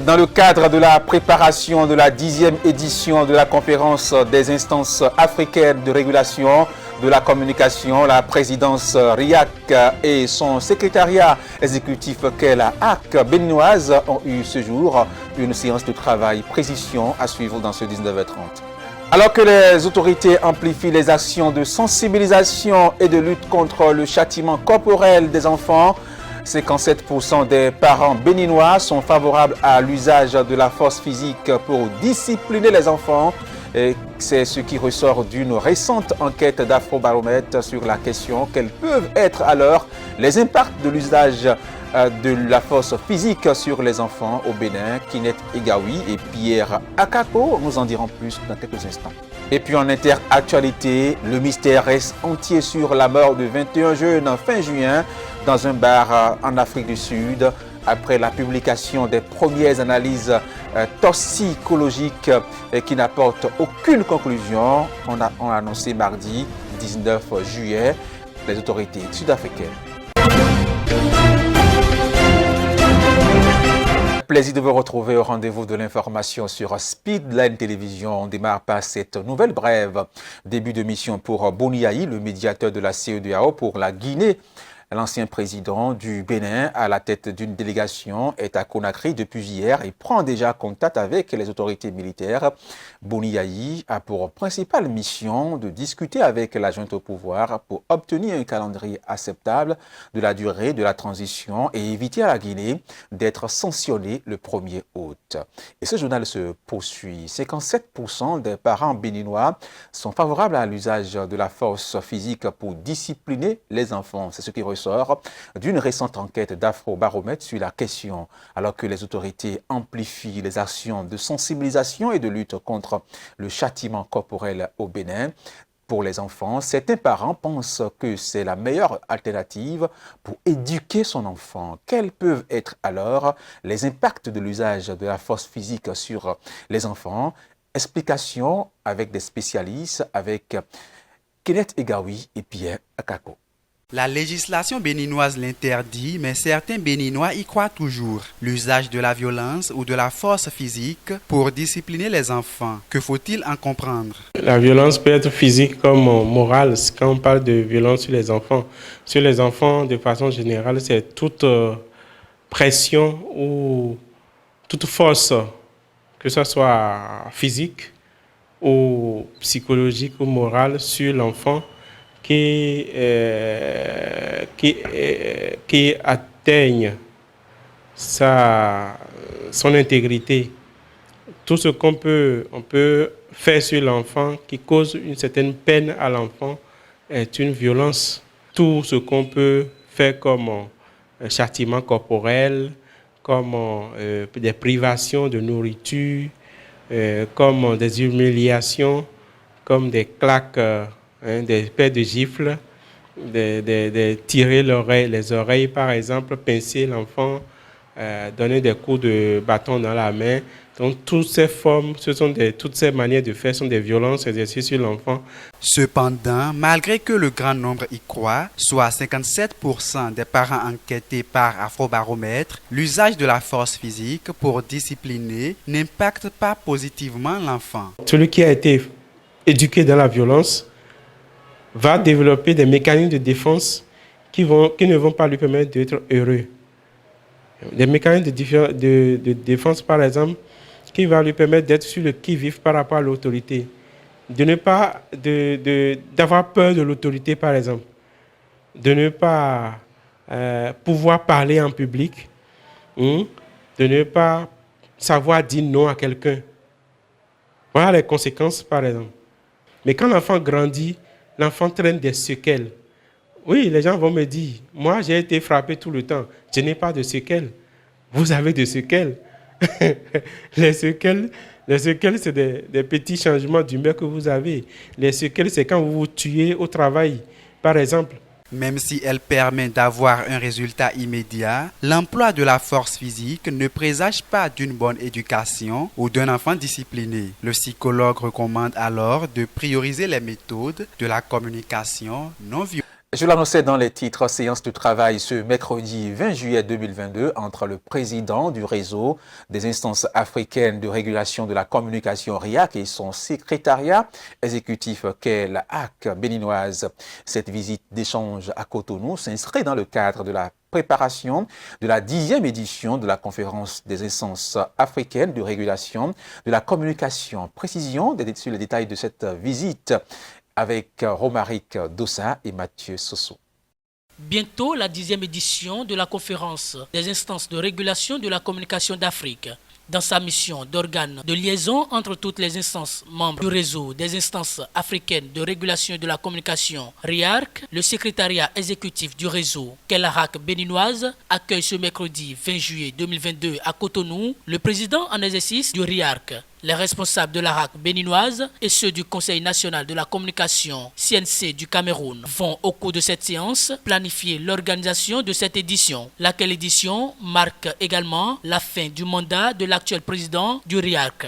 dans le cadre de la préparation de la 10e édition de la conférence des instances africaines de régulation de la communication, la présidence RIAC et son secrétariat exécutif Kela AC béninoise ont eu ce jour une séance de travail précision à suivre dans ce 19h30. Alors que les autorités amplifient les actions de sensibilisation et de lutte contre le châtiment corporel des enfants, 57% des parents béninois sont favorables à l'usage de la force physique pour discipliner les enfants. C'est ce qui ressort d'une récente enquête d'Afrobaromètre sur la question quels peuvent être alors les impacts de l'usage de la force physique sur les enfants au Bénin. Kinet Egawi et Pierre Akako nous en diront plus dans quelques instants. Et puis en interactualité, le mystère reste entier sur la mort de 21 jeunes fin juin dans un bar en Afrique du Sud. Après la publication des premières analyses toxicologiques qui n'apportent aucune conclusion, on a annoncé mardi 19 juillet les autorités sud-africaines. Plaisir de vous retrouver au rendez-vous de l'information sur Speedline Télévision. On démarre par cette nouvelle brève. Début de mission pour Boni Yayi, le médiateur de la CEDEAO pour la Guinée. L'ancien président du Bénin, à la tête d'une délégation, est à Conakry depuis hier et prend déjà contact avec les autorités militaires. Boni Yayi a pour principale mission de discuter avec la junte au pouvoir pour obtenir un calendrier acceptable de la durée de la transition et éviter à la Guinée d'être sanctionnée le 1er août. Et ce journal se poursuit. 57% des parents béninois sont favorables à l'usage de la force physique pour discipliner les enfants. C'est ce qui ressort d'une récente enquête d'Afrobaromètre sur la question. Alors que les autorités amplifient les actions de sensibilisation et de lutte contre le châtiment corporel au Bénin, pour les enfants, certains parents pensent que c'est la meilleure alternative pour éduquer son enfant. Quels peuvent être alors les impacts de l'usage de la force physique sur les enfants? Explication avec des spécialistes, avec Kenneth Egawi et Pierre Akako. La législation béninoise l'interdit, mais certains Béninois y croient toujours. L'usage de la violence ou de la force physique pour discipliner les enfants. Que faut-il en comprendre? La violence peut être physique comme morale. Quand on parle de violence sur les enfants, de façon générale, c'est toute pression ou toute force, que ce soit physique ou psychologique ou morale, sur l'enfant qui atteignent son intégrité. Tout ce on peut faire sur l'enfant qui cause une certaine peine à l'enfant est une violence. Tout ce qu'on peut faire comme châtiment corporel, comme des privations de nourriture, comme des humiliations, comme des claques, des paires de gifles, de tirer les oreilles par exemple, pincer l'enfant, donner des coups de bâton dans la main. Donc toutes ces formes, toutes ces manières de faire sont des violences exercées sur l'enfant. Cependant, malgré que le grand nombre y croit, soit 57% des parents enquêtés par Afrobaromètre, l'usage de la force physique pour discipliner n'impacte pas positivement l'enfant. Celui qui a été éduqué dans la violence va développer des mécanismes de défense qui ne vont pas lui permettre d'être heureux. Des mécanismes de défense, par exemple, qui va lui permettre d'être sur le qui-vive par rapport à l'autorité. D'avoir peur de l'autorité, par exemple. De ne pas pouvoir parler en public. De ne pas savoir dire non à quelqu'un. Voilà les conséquences, par exemple. Mais quand l'enfant grandit, l'enfant traîne des séquelles. Oui, les gens vont me dire, moi j'ai été frappé tout le temps, je n'ai pas de séquelles. Vous avez des séquelles. Les séquelles, c'est des petits changements d'humeur que vous avez. Les séquelles, c'est quand vous vous tuez au travail, par exemple. Même si elle permet d'avoir un résultat immédiat, l'emploi de la force physique ne présage pas d'une bonne éducation ou d'un enfant discipliné. Le psychologue recommande alors de prioriser les méthodes de la communication non violente. Je l'annonçais dans les titres, séance de travail ce mercredi 20 juillet 2022 entre le président du réseau des instances africaines de régulation de la communication RIAC et son secrétariat exécutif qu'est la HAC béninoise. Cette visite d'échange à Cotonou s'inscrit dans le cadre de la préparation de la 10e édition de la conférence des instances africaines de régulation de la communication. Précision sur les détails de cette visite avec Romaric Dossa et Mathieu Soso. Bientôt, la 10e édition de la conférence des instances de régulation de la communication d'Afrique. Dans sa mission d'organe de liaison entre toutes les instances membres du réseau des instances africaines de régulation de la communication RIAC, le secrétariat exécutif du réseau qu'est la HAC béninoise accueille ce mercredi 20 juillet 2022 à Cotonou le président en exercice du RIAC. Les responsables de la HAC béninoise et ceux du Conseil national de la communication CNC du Cameroun vont au cours de cette séance planifier l'organisation de cette édition. Laquelle édition marque également la fin du mandat de l'actuel président du RIAC.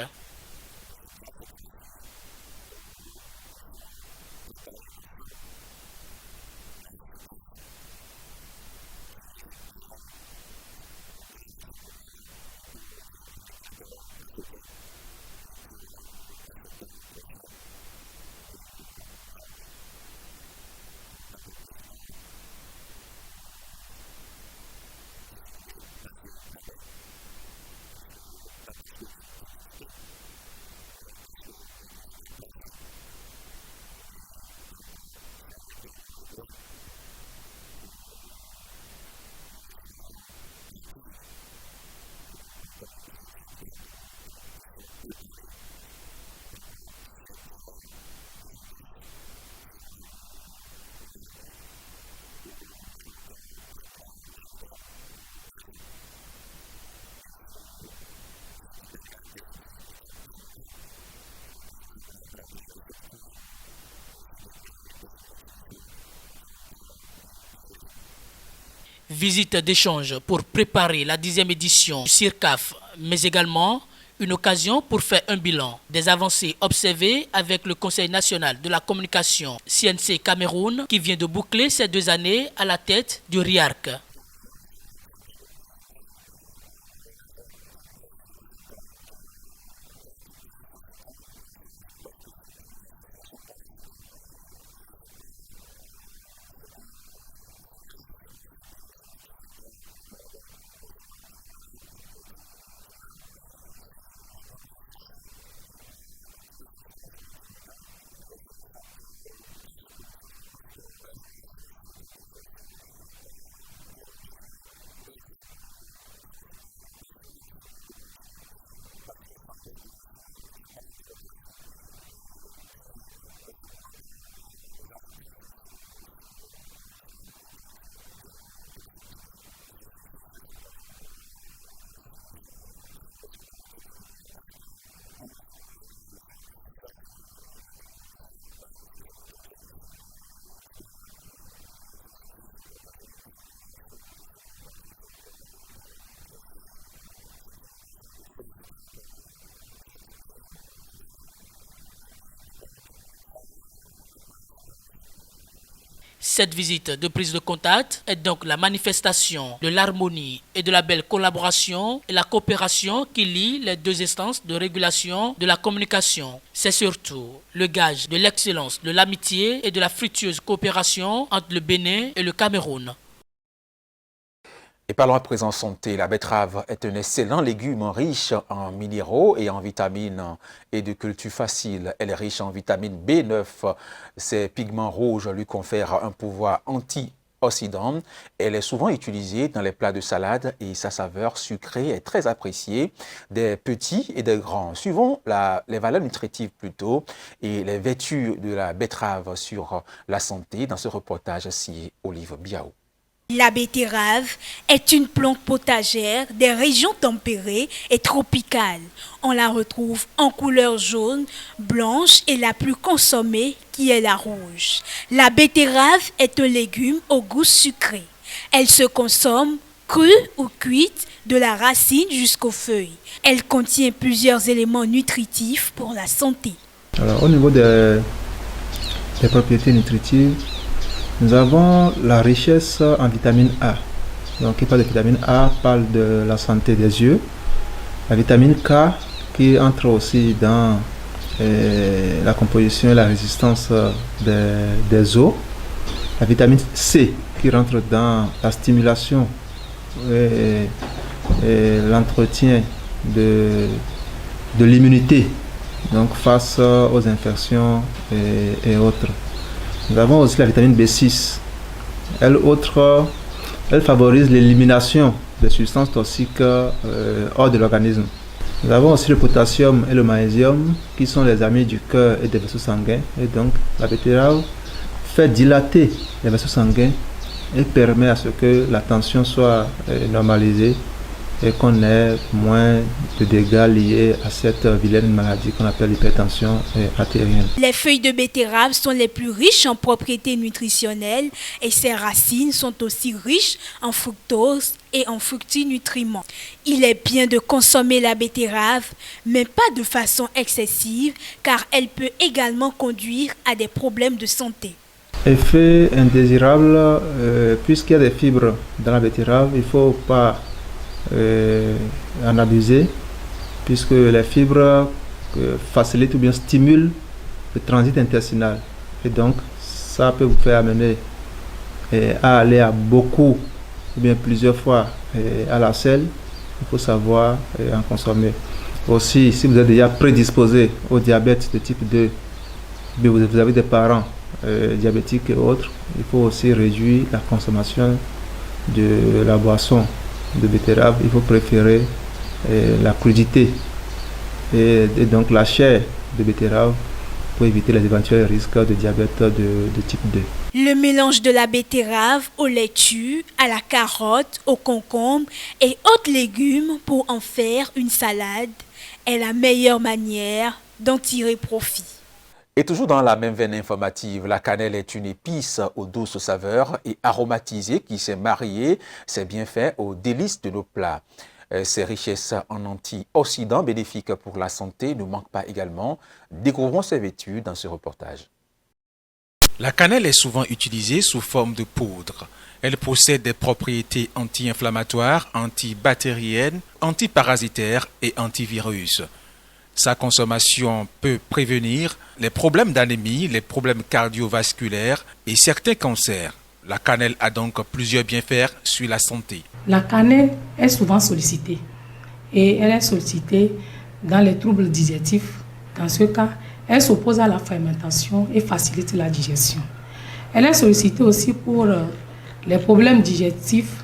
Visite d'échange pour préparer la 10e édition du CIRCAF, mais également une occasion pour faire un bilan des avancées observées avec le Conseil national de la communication CNC Cameroun qui vient de boucler ces 2 années à la tête du RIAC. Cette visite de prise de contact est donc la manifestation de l'harmonie et de la belle collaboration et la coopération qui lie les 2 instances de régulation de la communication. C'est surtout le gage de l'excellence, de l'amitié et de la fructueuse coopération entre le Bénin et le Cameroun. Et parlons à présent santé. La betterave est un excellent légume riche en minéraux et en vitamines et de culture facile. Elle est riche en vitamine B9. Ses pigments rouges lui confèrent un pouvoir antioxydant. Elle est souvent utilisée dans les plats de salade et sa saveur sucrée est très appréciée des petits et des grands, suivant les valeurs nutritives plutôt et les vertus de la betterave sur la santé dans ce reportage signé Olive Biao. La betterave est une plante potagère des régions tempérées et tropicales. On la retrouve en couleur jaune, blanche et la plus consommée qui est la rouge. La betterave est un légume au goût sucré. Elle se consomme crue ou cuite de la racine jusqu'aux feuilles. Elle contient plusieurs éléments nutritifs pour la santé. Alors, au niveau des propriétés nutritives, Nous avons la richesse en vitamine A. Donc, qui parle de vitamine A parle de la santé des yeux. La vitamine K qui entre aussi dans la composition et la résistance des os. La vitamine C qui rentre dans la stimulation et l'entretien de l'immunité, donc face aux infections et autres. Nous avons aussi la vitamine B6. Elle favorise l'élimination des substances toxiques hors de l'organisme. Nous avons aussi le potassium et le magnésium qui sont les amis du cœur et des vaisseaux sanguins. Et donc la betterave fait dilater les vaisseaux sanguins et permet à ce que la tension soit normalisée et qu'on ait moins de dégâts liés à cette vilaine maladie qu'on appelle l'hypertension artérielle. Les feuilles de betterave sont les plus riches en propriétés nutritionnelles et ses racines sont aussi riches en fructose et en fructinutriments. Il est bien de consommer la betterave, mais pas de façon excessive, car elle peut également conduire à des problèmes de santé. Effet indésirable, puisqu'il y a des fibres dans la betterave, il ne faut pas en abuser, puisque les fibres facilitent ou bien stimulent le transit intestinal. Et donc, ça peut vous faire amener à aller à beaucoup ou bien plusieurs fois à la selle. Il faut savoir en consommer. Aussi, si vous êtes déjà prédisposé au diabète de type 2, vous avez des parents diabétiques et autres, il faut aussi réduire la consommation de la boisson de betterave. Il faut préférer la crudité et donc la chair de betterave pour éviter les éventuels risques de diabète de type 2. Le mélange de la betterave aux laitues, à la carotte, au concombre et autres légumes pour en faire une salade est la meilleure manière d'en tirer profit. Et toujours dans la même veine informative, la cannelle est une épice aux douces saveurs et aromatisée qui s'est mariée, ses bienfaits aux délices de nos plats. Ses richesses en antioxydants bénéfiques pour la santé ne manquent pas également. Découvrons ses vertus dans ce reportage. La cannelle est souvent utilisée sous forme de poudre. Elle possède des propriétés anti-inflammatoires, antibactériennes, antiparasitaires et antivirus. Sa consommation peut prévenir les problèmes d'anémie, les problèmes cardiovasculaires et certains cancers. La cannelle a donc plusieurs bienfaits sur la santé. La cannelle est souvent sollicitée et elle est sollicitée dans les troubles digestifs. Dans ce cas, elle s'oppose à la fermentation et facilite la digestion. Elle est sollicitée aussi pour les problèmes digestifs,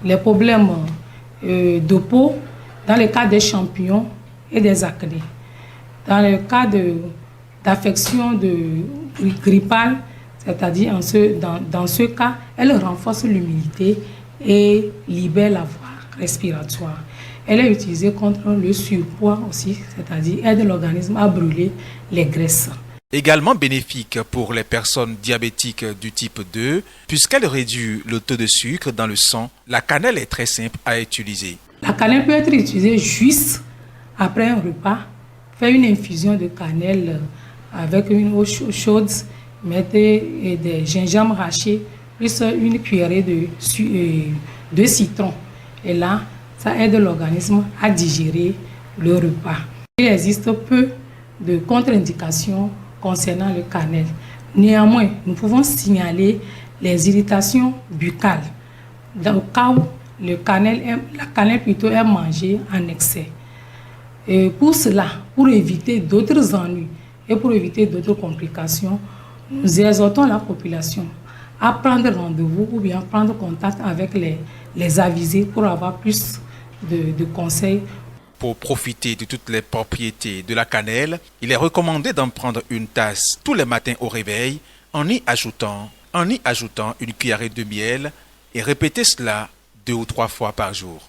les problèmes de peau, dans le cas des champignons et des acnés. Dans le cas d'affection grippale, c'est-à-dire dans ce cas, elle renforce l'immunité et libère la voie respiratoire. Elle est utilisée contre le surpoids aussi, c'est-à-dire aide l'organisme à brûler les graisses. Également bénéfique pour les personnes diabétiques du type 2, puisqu'elle réduit le taux de sucre dans le sang, la cannelle est très simple à utiliser. La cannelle peut être utilisée juste après un repas. Faire une infusion de cannelle avec une eau chaude, mettez des gingembre haché, plus une cuillerée de citron. Et là, ça aide l'organisme à digérer le repas. Il existe peu de contre-indications concernant le cannelle. Néanmoins, nous pouvons signaler les irritations buccales. Dans le cas où la cannelle plutôt est mangée en excès. Et pour cela, pour éviter d'autres ennuis et pour éviter d'autres complications, nous exhortons la population à prendre rendez-vous ou bien prendre contact avec les avisés pour avoir plus de conseils. Pour profiter de toutes les propriétés de la cannelle, il est recommandé d'en prendre une tasse tous les matins au réveil en y ajoutant une cuillerée de miel et répéter cela 2 ou 3 fois par jour.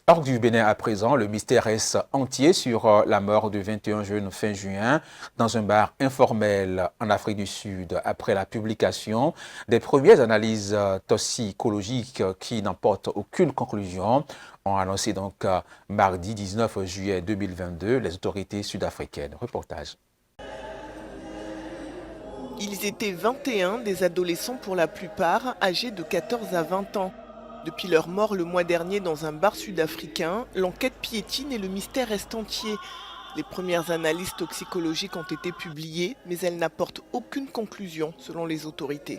Hors du Bénin à présent, le mystère reste entier sur la mort de 21 jeunes fin juin dans un bar informel en Afrique du Sud. Après la publication des premières analyses toxicologiques qui n'emportent aucune conclusion, ont annoncé donc mardi 19 juillet 2022 les autorités sud-africaines. Reportage. Ils étaient 21, des adolescents pour la plupart, âgés de 14 à 20 ans. Depuis leur mort le mois dernier dans un bar sud-africain, l'enquête piétine et le mystère reste entier. Les premières analyses toxicologiques ont été publiées, mais elles n'apportent aucune conclusion selon les autorités.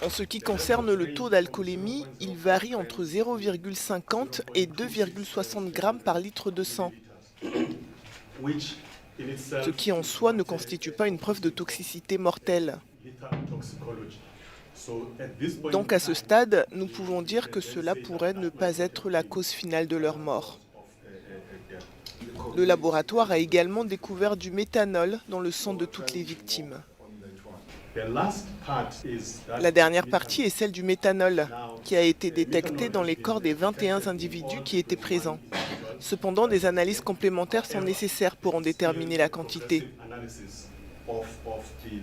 En ce qui concerne le taux d'alcoolémie, il varie entre 0,50 et 2,60 grammes par litre de sang. Ce qui en soi ne constitue pas une preuve de toxicité mortelle. Donc à ce stade, nous pouvons dire que cela pourrait ne pas être la cause finale de leur mort. Le laboratoire a également découvert du méthanol dans le sang de toutes les victimes. La dernière partie est celle du méthanol, qui a été détectée dans les corps des 21 individus qui étaient présents. Cependant, des analyses complémentaires sont nécessaires pour en déterminer la quantité.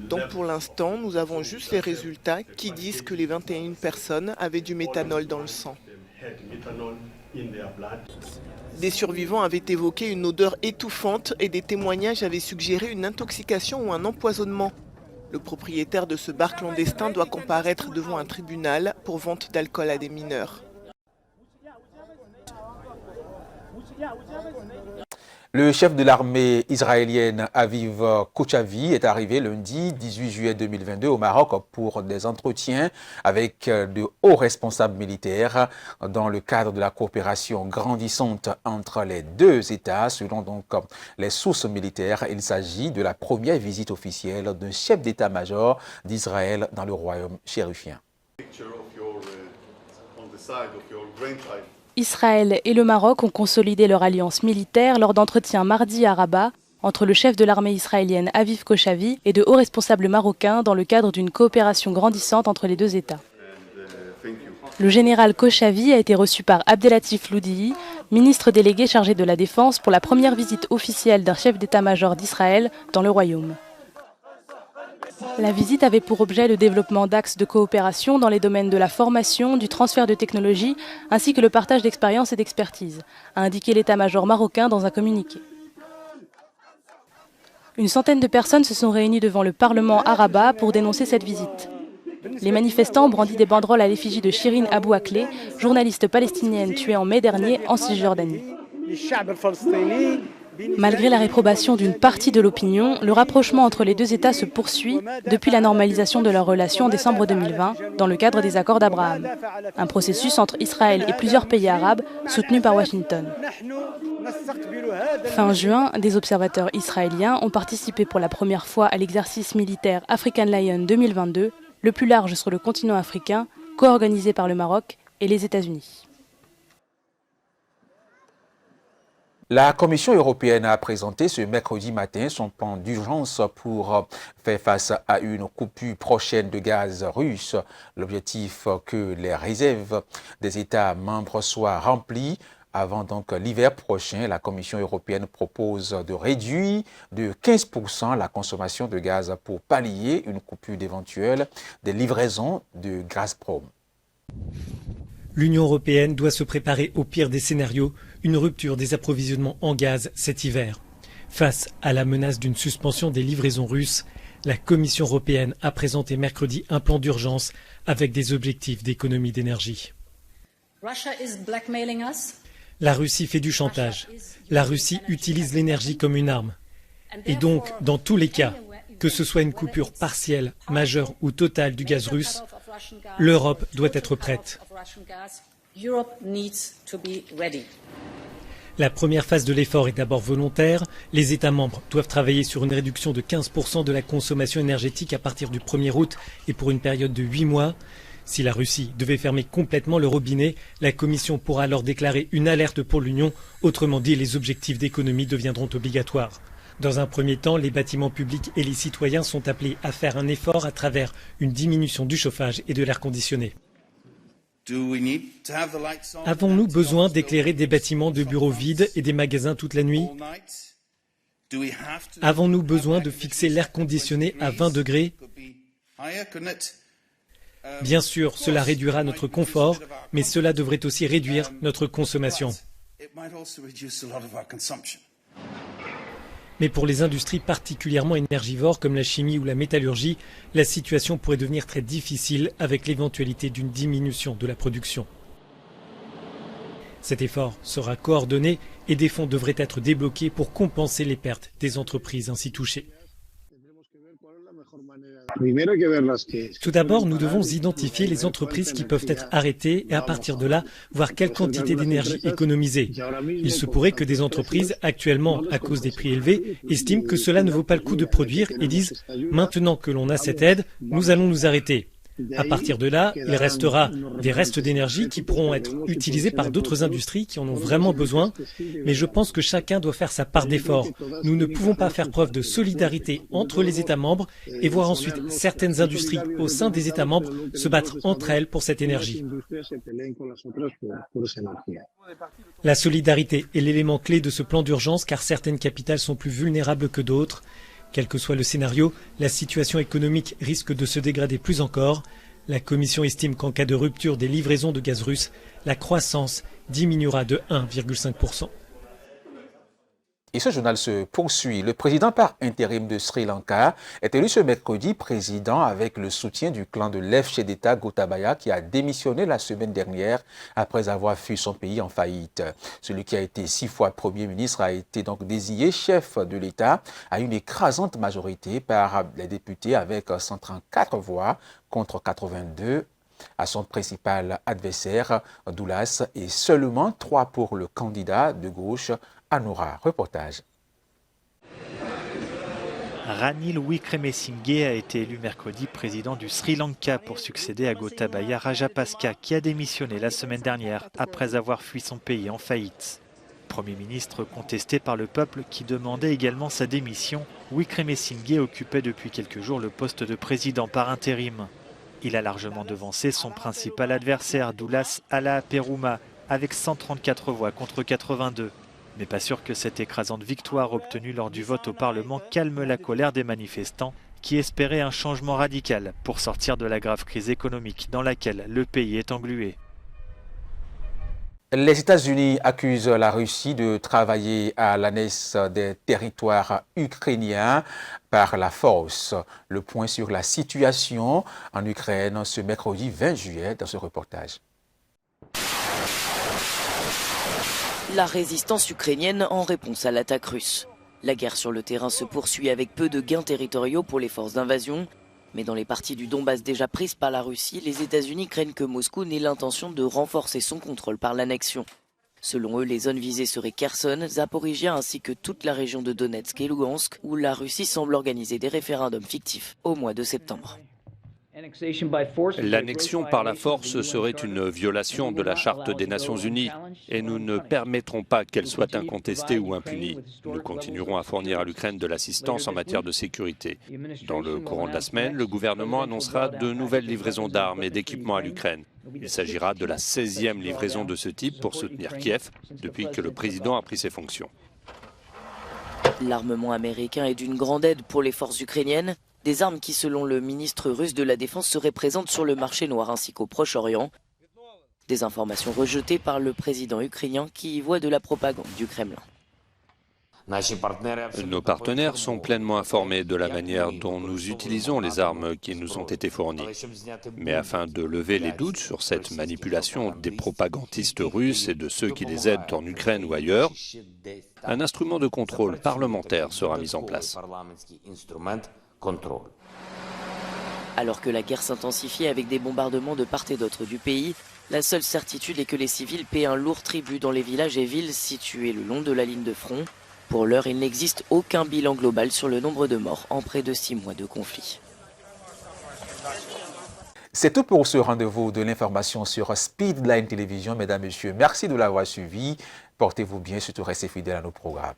Donc pour l'instant, nous avons juste les résultats qui disent que les 21 personnes avaient du méthanol dans le sang. Des survivants avaient évoqué une odeur étouffante et des témoignages avaient suggéré une intoxication ou un empoisonnement. Le propriétaire de ce bar clandestin doit comparaître devant un tribunal pour vente d'alcool à des mineurs. Le chef de l'armée israélienne Aviv Kochavi est arrivé lundi 18 juillet 2022 au Maroc pour des entretiens avec de hauts responsables militaires dans le cadre de la coopération grandissante entre les deux États. Selon donc les sources militaires, il s'agit de la première visite officielle d'un chef d'état-major d'Israël dans le royaume chérifien. Israël et le Maroc ont consolidé leur alliance militaire lors d'entretiens mardi à Rabat entre le chef de l'armée israélienne Aviv Kochavi et de hauts responsables marocains dans le cadre d'une coopération grandissante entre les deux États. Le général Kochavi a été reçu par Abdelatif Loudii, ministre délégué chargé de la Défense, pour la première visite officielle d'un chef d'état-major d'Israël dans le royaume. La visite avait pour objet le développement d'axes de coopération dans les domaines de la formation, du transfert de technologies, ainsi que le partage d'expériences et d'expertise, a indiqué l'état-major marocain dans un communiqué. Une centaine de personnes se sont réunies devant le Parlement à Rabat pour dénoncer cette visite. Les manifestants ont brandi des banderoles à l'effigie de Shirin Abou Akleh, journaliste palestinienne tuée en mai dernier en Cisjordanie. Malgré la réprobation d'une partie de l'opinion, le rapprochement entre les deux États se poursuit depuis la normalisation de leurs relations en décembre 2020 dans le cadre des accords d'Abraham, un processus entre Israël et plusieurs pays arabes soutenu par Washington. Fin juin, des observateurs israéliens ont participé pour la première fois à l'exercice militaire African Lion 2022, le plus large sur le continent africain, co-organisé par le Maroc et les États-Unis. La Commission européenne a présenté ce mercredi matin son plan d'urgence pour faire face à une coupure prochaine de gaz russe. L'objectif que les réserves des États membres soient remplies avant donc l'hiver prochain. La Commission européenne propose de réduire de 15% la consommation de gaz pour pallier une coupure éventuelle des livraisons de Gazprom. L'Union européenne doit se préparer au pire des scénarios, une rupture des approvisionnements en gaz cet hiver. Face à la menace d'une suspension des livraisons russes, la Commission européenne a présenté mercredi un plan d'urgence avec des objectifs d'économie d'énergie. La Russie fait du chantage. La Russie utilise l'énergie comme une arme. Et donc, dans tous les cas, que ce soit une coupure partielle, majeure ou totale du gaz russe, l'Europe doit être prête. La première phase de l'effort est d'abord volontaire. Les États membres doivent travailler sur une réduction de 15% de la consommation énergétique à partir du 1er août et pour une période de 8 mois. Si la Russie devait fermer complètement le robinet, la Commission pourra alors déclarer une alerte pour l'Union. Autrement dit, les objectifs d'économie deviendront obligatoires. Dans un premier temps, les bâtiments publics et les citoyens sont appelés à faire un effort à travers une diminution du chauffage et de l'air conditionné. Avons-nous besoin d'éclairer des bâtiments de bureaux vides et des magasins toute la nuit? Avons-nous besoin de fixer l'air conditionné à 20 degrés? Bien sûr, cela réduira notre confort, mais cela devrait aussi réduire notre consommation. Mais pour les industries particulièrement énergivores comme la chimie ou la métallurgie, la situation pourrait devenir très difficile avec l'éventualité d'une diminution de la production. Cet effort sera coordonné et des fonds devraient être débloqués pour compenser les pertes des entreprises ainsi touchées. Tout d'abord, nous devons identifier les entreprises qui peuvent être arrêtées et à partir de là, voir quelle quantité d'énergie économiser. Il se pourrait que des entreprises, actuellement à cause des prix élevés, estiment que cela ne vaut pas le coup de produire et disent « maintenant que l'on a cette aide, nous allons nous arrêter ». À partir de là, il restera des restes d'énergie qui pourront être utilisés par d'autres industries qui en ont vraiment besoin. Mais je pense que chacun doit faire sa part d'effort. Nous ne pouvons pas faire preuve de solidarité entre les États membres et voir ensuite certaines industries au sein des États membres se battre entre elles pour cette énergie. La solidarité est l'élément clé de ce plan d'urgence car certaines capitales sont plus vulnérables que d'autres. Quel que soit le scénario, la situation économique risque de se dégrader plus encore. La Commission estime qu'en cas de rupture des livraisons de gaz russe, la croissance diminuera de 1,5%. Et ce journal se poursuit. Le président par intérim de Sri Lanka est élu ce mercredi président avec le soutien du clan de l'Efchedeta Gotabaya qui a démissionné la semaine dernière après avoir fui son pays en faillite. Celui qui a été 6 fois Premier ministre a été donc désigné chef de l'État à une écrasante majorité par les députés avec 134 voix contre 82 à son principal adversaire, Doulas, et seulement 3 pour le candidat de gauche, Anura. Reportage. Ranil Wickremesinghe a été élu mercredi président du Sri Lanka pour succéder à Gotabaya Rajapaksa qui a démissionné la semaine dernière après avoir fui son pays en faillite. Premier ministre contesté par le peuple qui demandait également sa démission, Wickremesinghe occupait depuis quelques jours le poste de président par intérim. Il a largement devancé son principal adversaire, Doulas Alaperuma, avec 134 voix contre 82. Mais pas sûr que cette écrasante victoire obtenue lors du vote au Parlement calme la colère des manifestants qui espéraient un changement radical pour sortir de la grave crise économique dans laquelle le pays est englué. Les États-Unis accusent la Russie de travailler à l'annexe des territoires ukrainiens par la force. Le point sur la situation en Ukraine ce mercredi 20 juillet dans ce reportage. La résistance ukrainienne en réponse à l'attaque russe. La guerre sur le terrain se poursuit avec peu de gains territoriaux pour les forces d'invasion. Mais dans les parties du Donbass déjà prises par la Russie, les États-Unis craignent que Moscou n'ait l'intention de renforcer son contrôle par l'annexion. Selon eux, les zones visées seraient Kherson, Zaporizhia ainsi que toute la région de Donetsk et Lugansk, où la Russie semble organiser des référendums fictifs au mois de septembre. L'annexion par la force serait une violation de la Charte des Nations Unies et nous ne permettrons pas qu'elle soit incontestée ou impunie. Nous continuerons à fournir à l'Ukraine de l'assistance en matière de sécurité. Dans le courant de la semaine, le gouvernement annoncera de nouvelles livraisons d'armes et d'équipements à l'Ukraine. Il s'agira de la 16e livraison de ce type pour soutenir Kiev depuis que le président a pris ses fonctions. L'armement américain est d'une grande aide pour les forces ukrainiennes. Des armes qui, selon le ministre russe de la Défense, seraient présentes sur le marché noir ainsi qu'au Proche-Orient. Des informations rejetées par le président ukrainien qui y voit de la propagande du Kremlin. Nos partenaires sont pleinement informés de la manière dont nous utilisons les armes qui nous ont été fournies. Mais afin de lever les doutes sur cette manipulation des propagandistes russes et de ceux qui les aident en Ukraine ou ailleurs, un instrument de contrôle parlementaire sera mis en place. Alors que la guerre s'intensifie avec des bombardements de part et d'autre du pays, la seule certitude est que les civils paient un lourd tribut dans les villages et villes situés le long de la ligne de front. Pour l'heure, il n'existe aucun bilan global sur le nombre de morts en près de 6 mois de conflit. C'est tout pour ce rendez-vous de l'information sur Speedline Télévision. Mesdames, Messieurs, merci de l'avoir suivi. Portez-vous bien, surtout restez fidèles à nos programmes.